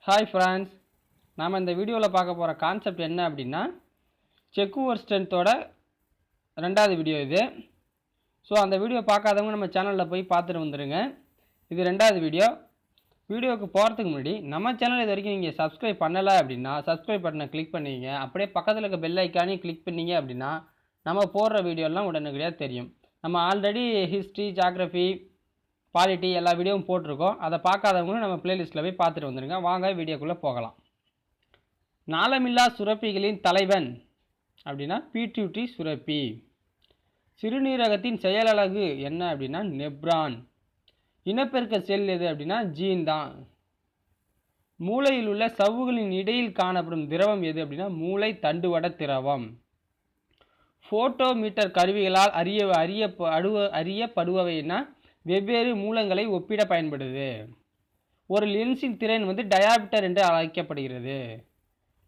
Hi friends, நாம் இந்த வீடியோவில் பார்க்க போகிற கான்செப்ட் என்ன அப்படின்னா செக் ஓவர் ஸ்ட்ரென்த்தோட ரெண்டாவது வீடியோ இது. ஸோ அந்த வீடியோ பார்க்காதவங்க நம்ம சேனலில் போய் பார்த்துட்டு வந்துடுங்க. இது ரெண்டாவது வீடியோ. வீடியோவுக்கு போகிறதுக்கு முன்னாடி நம்ம சேனல் இது வரைக்கும் நீங்கள் சப்ஸ்கிரைப் பண்ணலை அப்படின்னா சப்ஸ்கிரைப் பட்டனை கிளிக் பண்ணிங்க. அப்படியே பக்கத்தில் இருக்க பெல் ஐக்கானையும் கிளிக் பண்ணிங்க அப்படின்னா நம்ம போடுற வீடியோலாம் உடனடியாக தெரியும். நம்ம ஆல்ரெடி ஹிஸ்ட்ரி, ஜாகிரஃபி, பாலிட்டி எல்லா வீடியோவும் போட்டிருக்கோம். அதை பார்க்காதவங்களும் நம்ம பிளேலிஸ்ட்டில் போய் பார்த்துட்டு வந்துடுங்க. வாங்க வீடியோக்குள்ளே போகலாம். நாளமில்லா சுரப்பிகளின் தலைவன் அப்படின்னா பீட்யூட்டரி சுரப்பி. சிறுநீரகத்தின் செயலழகு என்ன அப்படின்னா நெப்ரான். இனப்பெருக்க செல் எது அப்படின்னா ஜீன் தான். மூளையில் உள்ள சவ்வுகளின் இடையில் காணப்படும் திரவம் எது அப்படின்னா மூளை தண்டுவட திரவம். ஃபோட்டோமீட்டர் கருவிகளால் அறியப்படுபவைன்னா வெவ்வேறு மூலங்களை ஒப்பிட பயன்படுது. ஒரு லென்ஸின் திறன் டயாப்டர் என்று அழைக்கப்படுகிறது.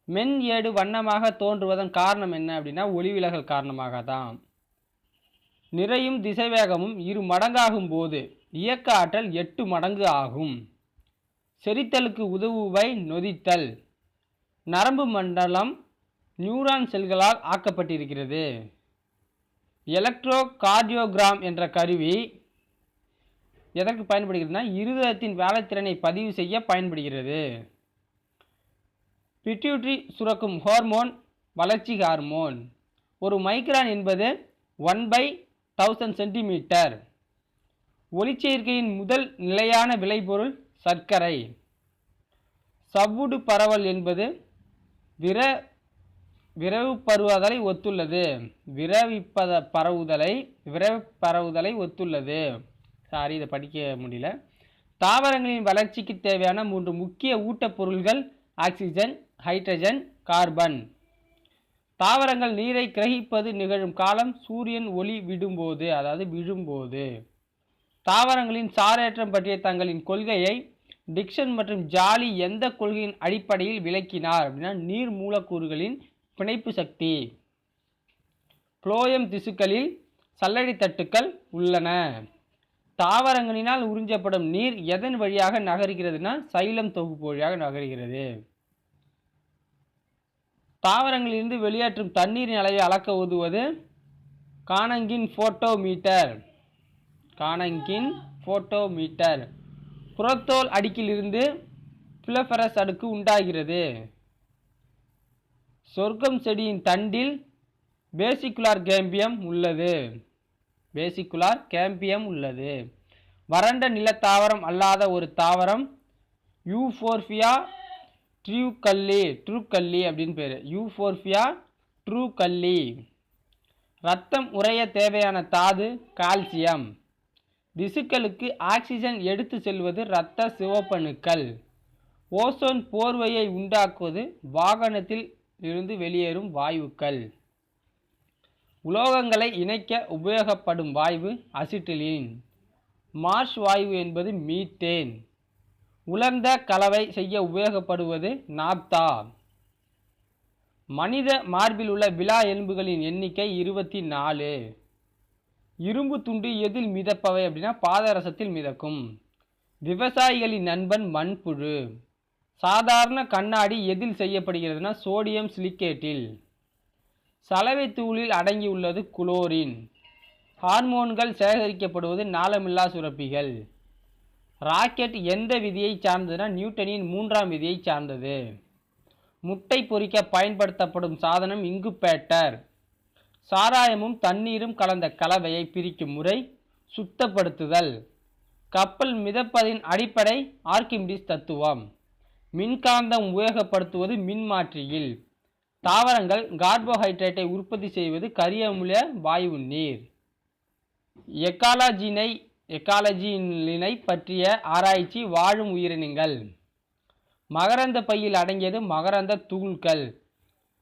மென் ஏடு வண்ணமாக தோன்றுவதன் காரணம் என்ன அப்படின்னா ஒளிவிலகல் காரணமாக தான். நிறையும் திசைவேகமும் 2 மடங்காகும் போது இயக்க ஆற்றல் 8 மடங்கு ஆகும். செரித்தலுக்கு உதவுவை நொதித்தல். நரம்பு மண்டலம் நியூரான் செல்களால் ஆக்கப்பட்டிருக்கிறது. எலக்ட்ரோ கார்டியோகிராம் என்ற கருவி எதற்கு பயன்படுகிறதுனா இருதயத்தின் வேலைத்திறனை பதிவு செய்ய பயன்படுகிறது. பிட்யூட்டரி சுரக்கும் ஹார்மோன் வளர்ச்சி ஹார்மோன். ஒரு மைக்ரான் என்பது 1/1000 சென்டிமீட்டர். ஒளிச்சேர்க்கையின் முதல் நிலையான விளைபொருள் சர்க்கரை. சவ்வுடு பரவல் என்பது விரைவுபரவுதலை ஒத்துள்ளது. விரைவுபரவுதலை ஒத்துள்ளது. சாரி, இதை படிக்க முடியல. தாவரங்களின் வளர்ச்சிக்கு தேவையான 3 முக்கிய ஊட்டப்பொருள்கள் ஆக்சிஜன், ஹைட்ரஜன், கார்பன். தாவரங்கள் நீரை கிரகிப்பது நிகழும் காலம் சூரியன் ஒளி விடும்போது, அதாவது விழும்போது. தாவரங்களின் சாரேற்றம் பற்றிய தங்களின் கொள்கையை டிக்சன் மற்றும் ஜாலி எந்த கொள்கையின் அடிப்படையில் விளக்கினார் அப்படின்னா நீர் மூலக்கூறுகளின் பிணைப்பு சக்தி. புளோயம் திசுக்களில் சல்லடை தட்டுக்கள் உள்ளன. தாவரங்களினால் உறிஞ்சப்படும் நீர் எதன் வழியாக நகர்கிறதுனா சைலம் தொகுப்பு வழியாக நகர்கிறது. தாவரங்களிலிருந்து வெளியேற்றும் தண்ணீரின் அளவை அளக்க உதவுவது கானங்கின் போட்டோமீட்டர். புறத்தோல் அடுக்கிலிருந்து பிளஃபரஸ் அடுக்கு உண்டாகிறது. சொர்க்கம் செடியின் தண்டில் பேசிகுலார் கேம்பியம் உள்ளது. வறண்ட நிலத்தாவரம் அல்லாத ஒரு தாவரம் யூஃபோர்பியா ட்ரூக்கல்லி அப்படின்னு பேர். யூஃபோர்பியா ட்ரூக்கல்லி. இரத்தம் உறைய தேவையான தாது கால்சியம். திசுக்களுக்கு ஆக்சிஜன் எடுத்து செல்வது இரத்த சிவப்பணுக்கள். ஓசோன் போர்வையை உண்டாக்குவது வாகனத்தில் இருந்து வெளியேறும் வாயுக்கள். உலோகங்களை இணைக்க உபயோகப்படும் வாயு அசிட்டிலீன். மார்ஷ் வாயு என்பது மீத்தேன். உலர்ந்த கலவை செய்ய உபயோகப்படுவது நாப்தா. மனித மார்பில் உள்ள விலா எலும்புகளின் எண்ணிக்கை 24. இரும்பு துண்டு எதில் மிதப்பவை அப்படின்னா பாதரசத்தில் மிதக்கும். விவசாயிகளின் நண்பன் மண்புழு. சாதாரண கண்ணாடி எதில் செய்யப்படுகிறதுனா சோடியம் சிலிக்கேட்டில். சலவை தூளில் அடங்கியுள்ளது குளோரின். ஹார்மோன்கள் சேகரிக்கப்படுவது நாளமில்லா சுரப்பிகள். ராக்கெட் எந்த விதியை சார்ந்ததுன்னா நியூட்டனின் 3ஆம் விதியை சார்ந்தது. முட்டை பொரிக்க பயன்படுத்தப்படும் சாதனம் இங்குபேட்டர். சாராயமும் தண்ணீரும் கலந்த கலவையை பிரிக்கும் முறை சுத்தப்படுத்துதல். கப்பல் மிதப்பதின் அடிப்படை ஆர்க்கிமிடிஸ் தத்துவம். மின்காந்தம் உபயோகப்படுத்துவது மின்மாற்றியில். தாவரங்கள் கார்போஹைட்ரேட்டை உற்பத்தி செய்வது கரியமில வாயு நீர். எக்காலஜினை பற்றிய ஆராய்ச்சி வாழும் உயிரினங்கள். மகரந்த பையில் அடங்கியது மகரந்த தூள்கள்.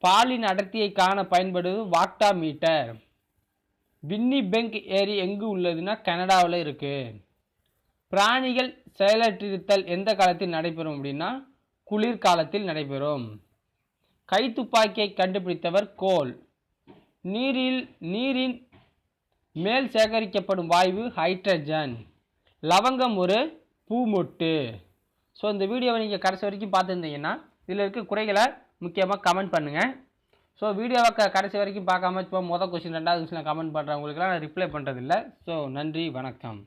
பாலின் அடர்த்தியை காண பயன்படுவது வாக்டாமீட்டர். வின்னிபெக் ஏரி எங்கு உள்ளதுன்னா கனடாவில் இருக்கு. பிராணிகள் செயலற்றிருத்தல் எந்த காலத்தில் நடைபெறும் அப்படின்னா குளிர்காலத்தில் நடைபெறும். கைத்துப்பாக்கியை கண்டுபிடித்தவர் கோல். நீரின் மேல் சேகரிக்கப்படும் வாயு ஹைட்ரஜன். லவங்கம் ஒரு பூமொட்டு. ஸோ இந்த வீடியோவை நீங்கள் கடைசி வரைக்கும் பார்த்துருந்தீங்கன்னா இதில் இருக்க குறைகளை முக்கியமாக கமெண்ட் பண்ணுங்கள். ஸோ வீடியோவை கடைசி வரைக்கும் பார்க்காம இப்போ மொதல் கொஸ்டின் 2வது கொஸ்டின் கமெண்ட் பண்ணுறவங்களுக்குலாம் நான் ரிப்ளை பண்ணுறதில்ல. ஸோ நன்றி, வணக்கம்.